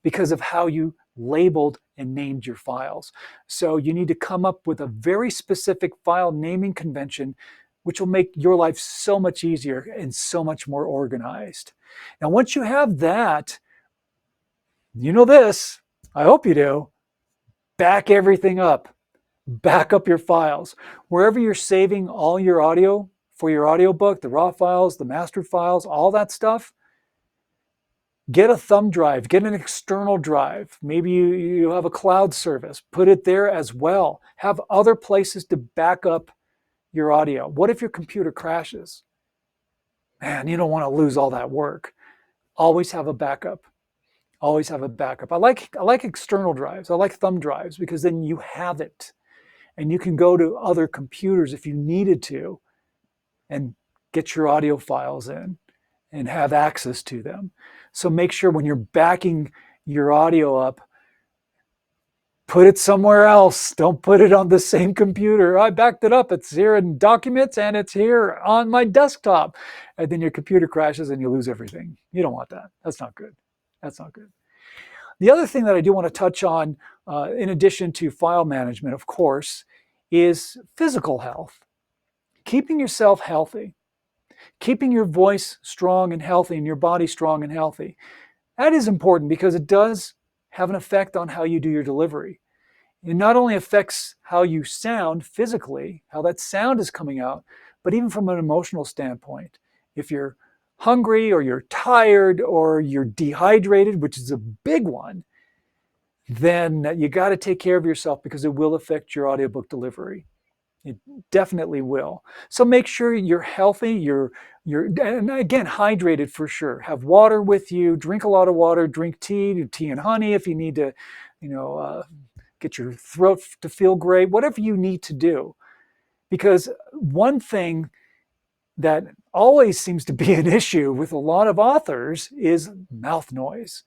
because of how you labeled and named your files. So you need to come up with a very specific file naming convention, which will make your life so much easier and so much more organized. Now, once you have that, you know this, I hope you do, back everything up. Back up your files. Wherever you're saving all your audio for your audiobook, the raw files, the mastered files, all that stuff, get a thumb drive, get an external drive. Maybe you have a cloud service, put it there as well. Have other places to back up your audio. What if your computer crashes? Man, you don't want to lose all that work. Always have a backup. Always have a backup. I like external drives. I like thumb drives because then you have it. And you can go to other computers if you needed to and get your audio files in and have access to them. So make sure when you're backing your audio up, put it somewhere else. Don't put it on the same computer. I backed it up. It's here in documents and it's here on my desktop. And then your computer crashes and you lose everything. You don't want that. That's not good. That's not good. The other thing that I do want to touch on, in addition to file management, of course, is physical health. Keeping yourself healthy, keeping your voice strong and healthy and your body strong and healthy. That is important because it does have an effect on how you do your delivery. It not only affects how you sound physically, how that sound is coming out, but even from an emotional standpoint. If you're hungry or you're tired or you're dehydrated, which is a big one, then you got to take care of yourself because it will affect your audiobook delivery. It definitely will. So make sure you're healthy, you're and again hydrated for sure. Have water with you, drink a lot of water, drink tea and honey if you need to, get your throat to feel great, whatever you need to do. Because one thing that always seems to be an issue with a lot of authors is mouth noise.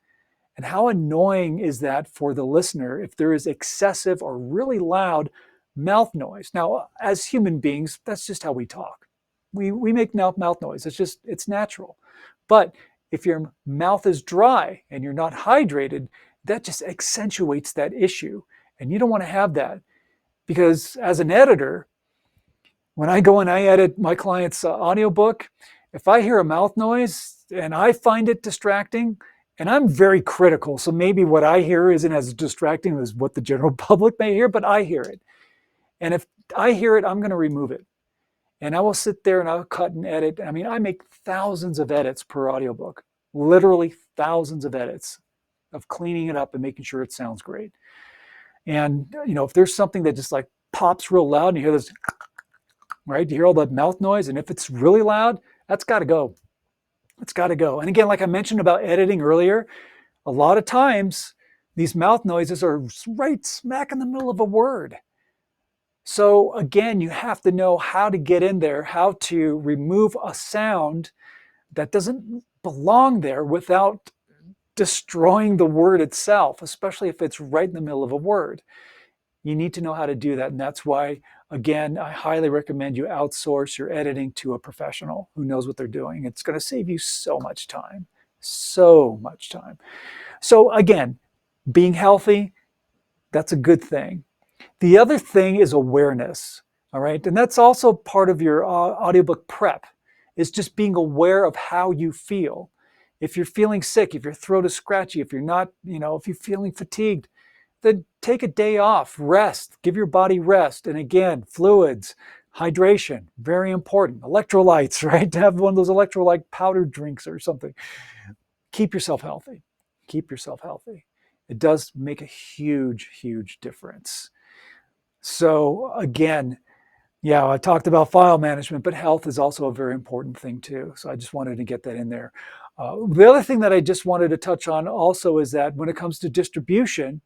And how annoying is that for the listener if there is excessive or really loud mouth noise? Now, as human beings, that's just how we talk. We make mouth noise. It's natural. But if your mouth is dry and you're not hydrated, that just accentuates that issue. And you don't want to have that because as an editor, when I go and I edit my client's audiobook, if I hear a mouth noise and I find it distracting, and I'm very critical, so maybe what I hear isn't as distracting as what the general public may hear, but I hear it. And if I hear it, I'm going to remove it. And I will sit there and I'll cut and edit. I mean, I make thousands of edits per audiobook, literally thousands of edits of cleaning it up and making sure it sounds great. And, if there's something that just like pops real loud and you hear this, right? You hear all that mouth noise. And if it's really loud, that's got to go. It's got to go. And again, like I mentioned about editing earlier, a lot of times these mouth noises are right smack in the middle of a word. So again, you have to know how to get in there, how to remove a sound that doesn't belong there without destroying the word itself, especially if it's right in the middle of a word. You need to know how to do that. And that's why, again, I highly recommend you outsource your editing to a professional who knows what they're doing. It's going to save you so much time, so much time. So again, being healthy, that's a good thing. The other thing is awareness, all right? And that's also part of your audiobook prep, is just being aware of how you feel. If you're feeling sick, if your throat is scratchy, if you're not, if you're feeling fatigued, then take a day off, rest, give your body rest. And again, fluids, hydration, very important. Electrolytes, right? To have one of those electrolyte powder drinks or something. Keep yourself healthy. Keep yourself healthy. It does make a huge, huge difference. So again, yeah, I talked about file management, but health is also a very important thing too. So I just wanted to get that in there. The other thing that I just wanted to touch on also is that when it comes to distribution,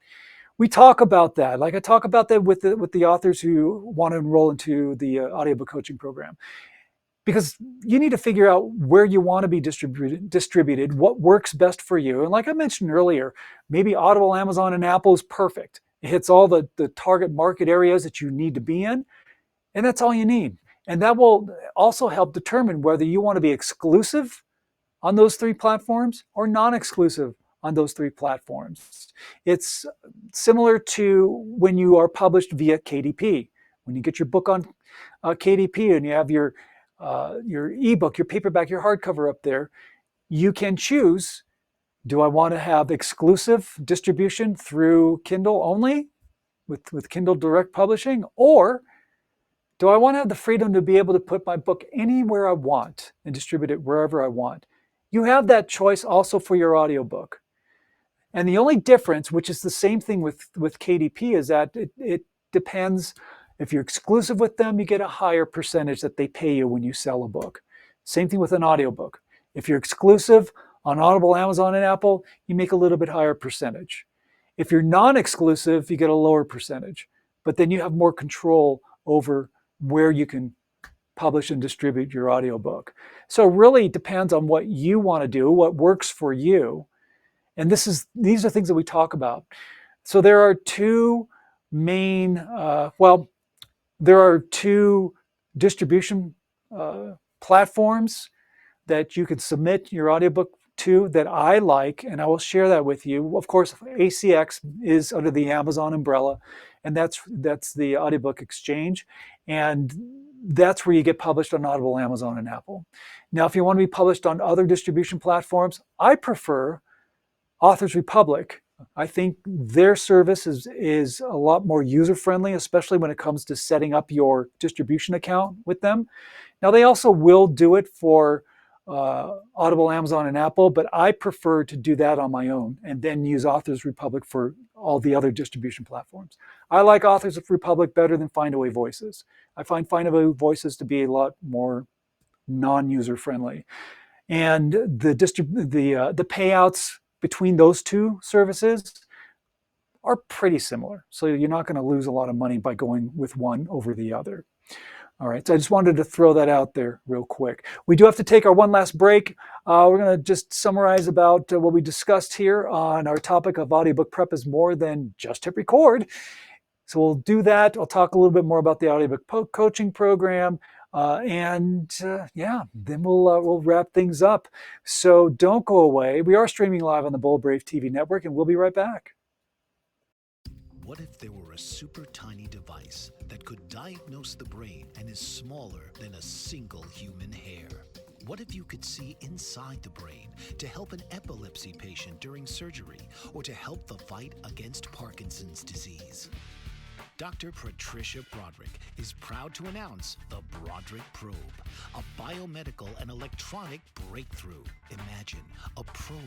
we talk about that. Like I talk about that with the authors who want to enroll into the audiobook coaching program, because you need to figure out where you want to be distributed, what works best for you. And like I mentioned earlier, maybe Audible, Amazon, and Apple is perfect. It hits all the target market areas that you need to be in, and that's all you need. And that will also help determine whether you want to be exclusive on those three platforms or non-exclusive on those three platforms. It's similar to when you are published via KDP. When you get your book on KDP and you have your ebook, your paperback, your hardcover up there, you can choose, do I want to have exclusive distribution through Kindle only with Kindle Direct Publishing, or do I want to have the freedom to be able to put my book anywhere I want and distribute it wherever I want? You have that choice also for your audiobook. And the only difference, which is the same thing with KDP, is that it depends. If you're exclusive with them, you get a higher percentage that they pay you when you sell a book. Same thing with an audiobook. If you're exclusive on Audible, Amazon, and Apple, you make a little bit higher percentage. If you're non-exclusive, you get a lower percentage. But then you have more control over where you can publish and distribute your audiobook. So it really depends on what you want to do, what works for you. And these are things that we talk about. So there are two main, there are two distribution platforms that you can submit your audiobook to that I like, and I will share that with you. Of course, ACX is under the Amazon umbrella, and that's the Audiobook Exchange, and that's where you get published on Audible, Amazon, and Apple. Now, if you want to be published on other distribution platforms, I prefer Authors Republic. I think their service is a lot more user-friendly, especially when it comes to setting up your distribution account with them. Now, they also will do it for Audible, Amazon, and Apple, but I prefer to do that on my own and then use Authors Republic for all the other distribution platforms. I like Authors Republic better than Findaway Voices. I find Findaway Voices to be a lot more non-user friendly. And the payouts between those two services are pretty similar. So you're not going to lose a lot of money by going with one over the other. All right, so I just wanted to throw that out there real quick. We do have to take our one last break. We're going to just summarize about what we discussed here on our topic of audiobook prep is more than just hit record. So we'll do that. I'll talk a little bit more about the audiobook coaching program. Then we'll wrap things up. So don't go away. We are streaming live on the Bold Brave TV network, and we'll be right back. What if there were a super tiny device that could diagnose the brain and is smaller than a single human hair? What if you could see inside the brain to help an epilepsy patient during surgery or to help the fight against Parkinson's disease? Dr. Patricia Broderick is proud to announce the Broderick Probe, a biomedical and electronic breakthrough. Imagine a probe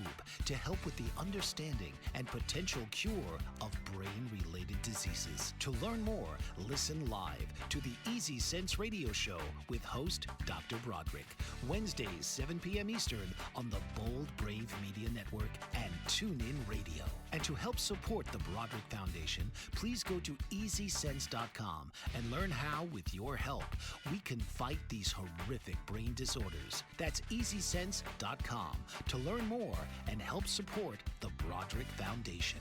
to help with the understanding and potential cure of brain-related diseases. To learn more, listen live to the Easy Sense radio show with host Dr. Broderick, Wednesdays 7 p.m. Eastern on the Bold Brave Media Network and TuneIn Radio. And to help support the Broderick Foundation, please go to EasySense.com and learn how, with your help, we can fight these horrific brain disorders. That's EasySense.com to learn more and help support the Broderick Foundation.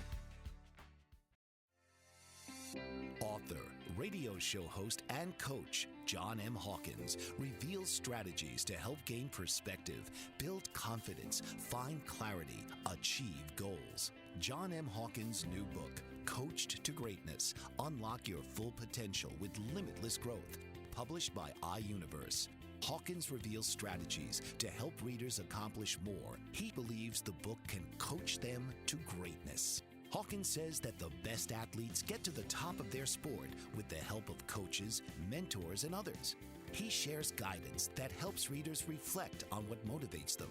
Author, radio show host, and coach John M. Hawkins reveals strategies to help gain perspective, build confidence, find clarity, achieve goals. John M. Hawkins' new book, Coached to Greatness, Unlock Your Full Potential with Limitless Growth, published by iUniverse. Hawkins reveals strategies to help readers accomplish more. He believes the book can coach them to greatness. Hawkins says that the best athletes get to the top of their sport with the help of coaches, mentors, and others. He shares guidance that helps readers reflect on what motivates them.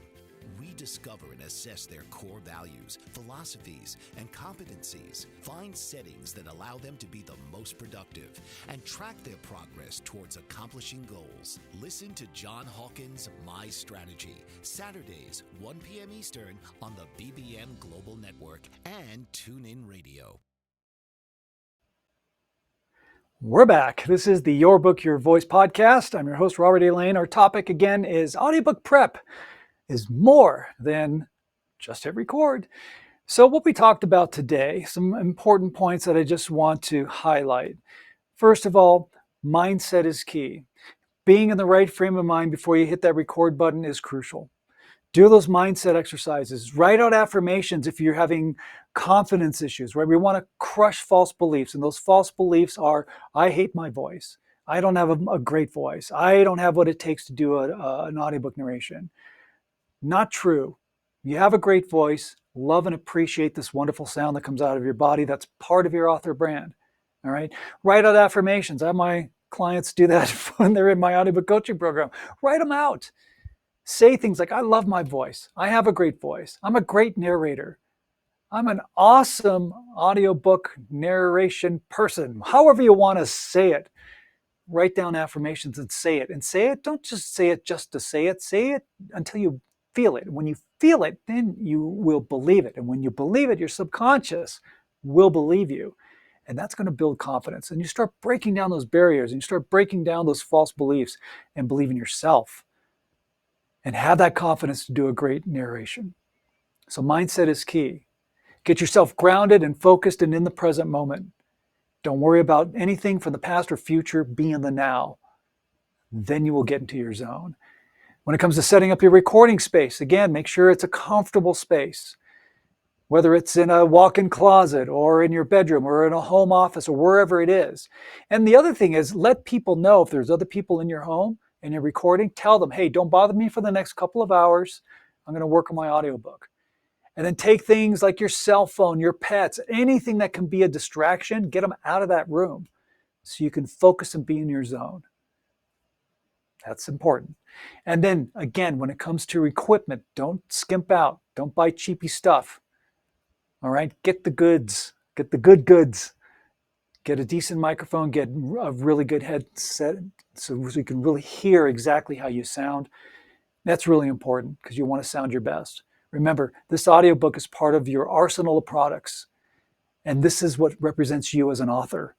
Rediscover and assess their core values, philosophies, and competencies. Find settings that allow them to be the most productive and track their progress towards accomplishing goals. Listen to John Hawkins' My Strategy, Saturdays, 1 p.m. Eastern on the BBM Global Network and TuneIn Radio. We're back. This is the Your Book, Your Voice podcast. I'm your host, Robert A. Lane. Our topic again is audiobook prep is more than just hit record. So what we talked about today, some important points that I just want to highlight. First of all, mindset is key. Being in the right frame of mind before you hit that record button is crucial. Do those mindset exercises. Write out affirmations if you're having confidence issues, right? We want to crush false beliefs. And those false beliefs are, I hate my voice. I don't have a great voice. I don't have what it takes to do an audiobook narration. Not true. You have a great voice. Love and appreciate this wonderful sound that comes out of your body. That's part of your author brand. All right. Write out affirmations. I have my clients do that when they're in my audiobook coaching program. Write them out. Say things like, I love my voice. I have a great voice. I'm a great narrator. I'm an awesome audiobook narration person. However you want to say it. Write down affirmations and say it. And say it, don't just say it just to say it. Say it until you feel it. When you feel it, then you will believe it. And when you believe it, your subconscious will believe you. And that's going to build confidence. And you start breaking down those barriers and you start breaking down those false beliefs and believe in yourself. And have that confidence to do a great narration. So mindset is key. Get yourself grounded and focused and in the present moment. Don't worry about anything from the past or future. Be in the now. Then you will get into your zone. When it comes to setting up your recording space, again, make sure it's a comfortable space. Whether it's in a walk-in closet or in your bedroom or in a home office or wherever it is. And the other thing is, let people know if there's other people in your home and you're recording, tell them, hey, don't bother me for the next couple of hours. I'm going to work on my audiobook. And then take things like your cell phone, your pets, anything that can be a distraction, get them out of that room so you can focus and be in your zone. That's important. And then again, when it comes to equipment, don't skimp out. Don't buy cheapy stuff. All right, get the goods, get the good goods. Get a decent microphone, get a really good headset so you can really hear exactly how you sound. That's really important because you want to sound your best. Remember, this audiobook is part of your arsenal of products. And this is what represents you as an author.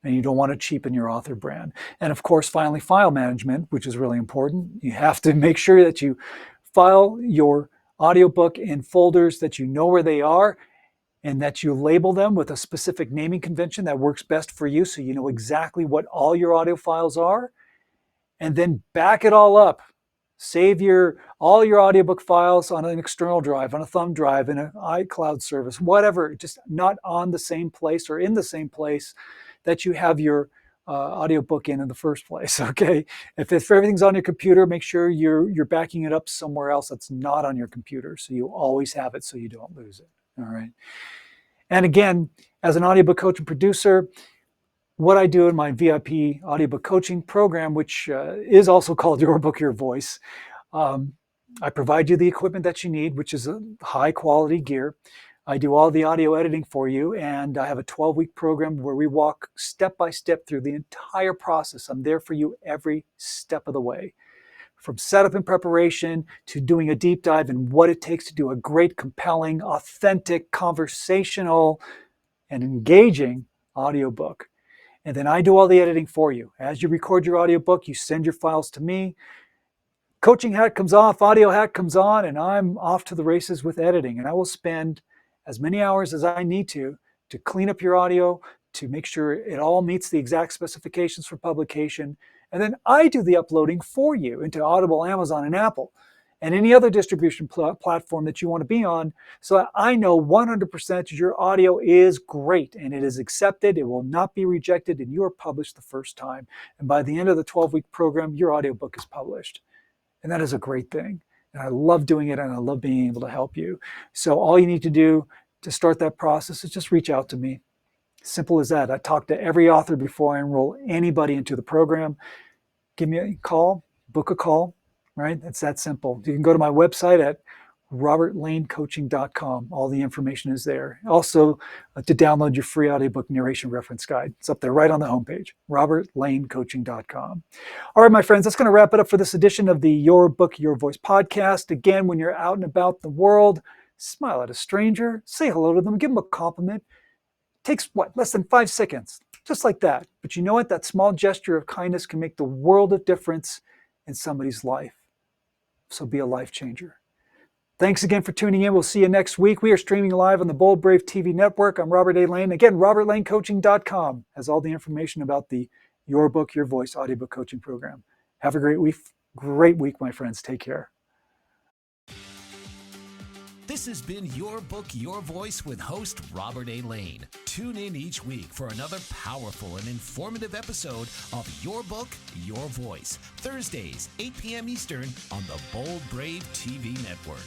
And you don't want to cheapen your author brand. And of course, finally, file management, which is really important. You have to make sure that you file your audiobook in folders that you know where they are and that you label them with a specific naming convention that works best for you so you know exactly what all your audio files are. And then back it all up. Save all your audiobook files on an external drive, on a thumb drive, in an iCloud service, whatever, just not on the same place or in the same place that you have your audiobook in the first place, okay? If everything's on your computer, make sure you're backing it up somewhere else that's not on your computer so you always have it so you don't lose it, all right? And again, as an audiobook coach and producer, what I do in my VIP audiobook coaching program, which is also called Your Book, Your Voice, I provide you the equipment that you need, which is a high quality gear. I do all the audio editing for you, and I have a 12-week program where we walk step by step through the entire process. I'm there for you every step of the way. From setup and preparation to doing a deep dive in what it takes to do a great, compelling, authentic, conversational, and engaging audiobook. And then I do all the editing for you. As you record your audiobook, you send your files to me. Coaching hat comes off, audio hat comes on, and I'm off to the races with editing. And I will spend as many hours as I need to clean up your audio, to make sure it all meets the exact specifications for publication. And then I do the uploading for you into Audible, Amazon, and Apple, and any other distribution platform that you want to be on, so that I know 100% your audio is great and it is accepted, it will not be rejected, and you are published the first time. And by the end of the 12-week program, your audiobook is published. And that is a great thing. And I love doing it, and I love being able to help you. So all you need to do to start that process is just reach out to me. Simple as that. I talk to every author before I enroll anybody into the program. Give me a call, book a call. right? It's that simple. You can go to my website at robertlanecoaching.com. All the information is there. Also, to download your free audiobook narration reference guide. It's up there right on the homepage, robertlanecoaching.com. All right, my friends, that's going to wrap it up for this edition of the Your Book, Your Voice podcast. Again, when you're out and about the world, smile at a stranger, say hello to them, give them a compliment. It takes less than 5 seconds, just like that. But you know what? That small gesture of kindness can make the world of difference in somebody's life. So be a life changer. Thanks again for tuning in. We'll see you next week. We are streaming live on the Bold Brave TV network. I'm Robert A. Lane. Again, robertlanecoaching.com has all the information about the Your Book, Your Voice audiobook coaching program. Have a great week, my friends. Take care. This has been Your Book, Your Voice with host Robert A. Lane. Tune in each week for another powerful and informative episode of Your Book, Your Voice, Thursdays, 8 p.m. Eastern on the Bold Brave TV network.